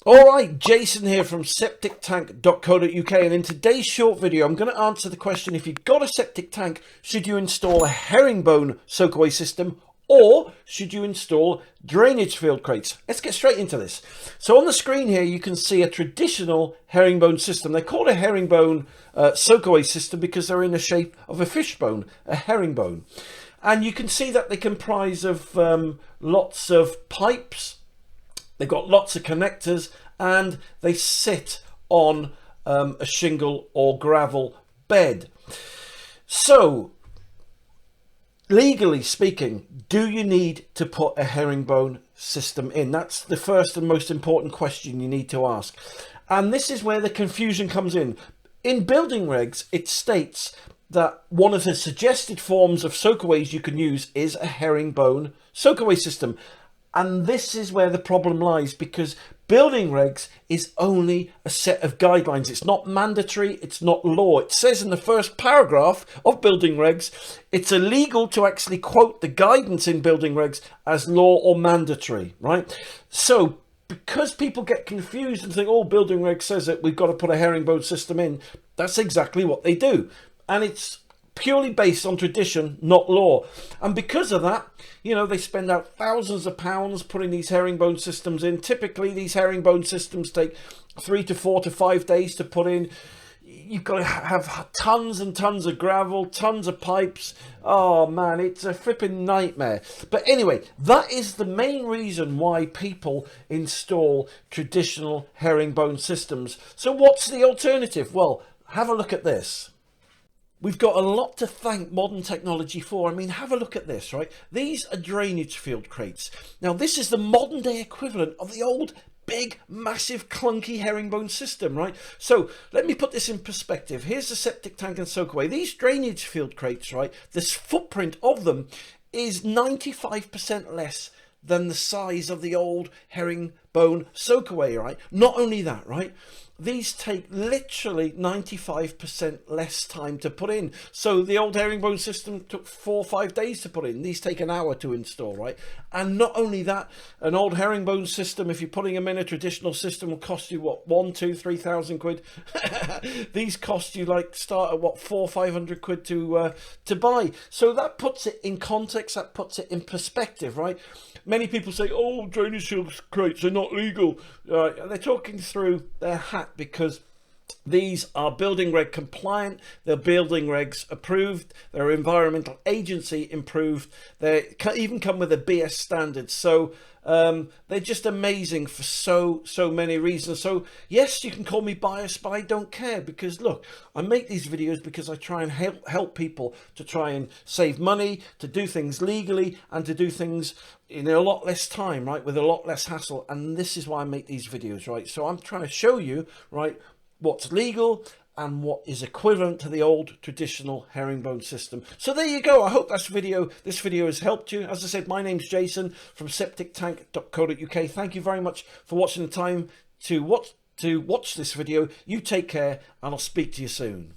Alright, Jason here from septictank.co.uk, and in today's short video I'm going to answer the question: if you've got a septic tank, should you install a herringbone soakaway system or should you install drainage field crates? Let's get straight into this. So on the screen here you can see a traditional herringbone system. They're called a herringbone soakaway system because they're in the shape of a fishbone, a herringbone. And you can see that they comprise of lots of pipes. They've got lots of connectors and they sit on a shingle or gravel bed. So, legally speaking, do you need to put a herringbone system in? That's the first and most important question you need to ask. And this is where the confusion comes in. In building regs, it states that one of the suggested forms of soakaways you can use is a herringbone soakaway system. And this is where the problem lies, because building regs is only a set of guidelines. It's not mandatory, it's not law. It says in the first paragraph of building regs, it's illegal to actually quote the guidance in building regs as law or mandatory, right? So because people get confused and think, oh, building regs says that we've got to put a herringbone system in, that's exactly what they do. And it's purely based on tradition, not law. And because of that, you know, they spend out thousands of pounds putting these herringbone systems in. Typically these herringbone systems take 3 to 4 to 5 days to put in. You've got to have tons and tons of gravel, tons of pipes. Oh man, it's a flipping nightmare. But anyway, that is the main reason why people install traditional herringbone systems. So what's the alternative? Well, have a look at this. We've got a lot to thank modern technology for. I mean, have a look at this, right? These are drainage field crates. Now, this is the modern day equivalent of the old big, massive, clunky herringbone system, right? So let me put this in perspective. Here's the septic tank and soakaway. These drainage field crates, right? This footprint of them is 95% less than the size of the old herringbone soakaway, right? Not only that, right? These take literally 95% less time to put in. So the old herringbone system took 4 or 5 days to put in. These take an hour to install, right? And not only that, an old herringbone system, if you're putting them in a traditional system, will cost you what, 1, 2, 3,000 quid. These cost you like start at what, 400, 500 quid to buy. So that puts it in context. That puts it in perspective, right? Many people say, oh, drainage field crates are not legal. They're talking through their hat, because these are building reg compliant, they're building regs approved, they're environmental agency improved, they even come with a BS standard. So they're just amazing for so many reasons. So yes, you can call me biased, but I don't care, because look, I make these videos because I try and help people to try and save money, to do things legally, and to do things in a lot less time, right, with a lot less hassle. And this is why I make these videos, right? So I'm trying to show you, right, what's legal and what is equivalent to the old traditional herringbone system. So there you go. I hope this video has helped you. As I said, my name's Jason from septictank.co.uk. Thank you very much for watching the time to watch this video. You take care, and I'll speak to you soon.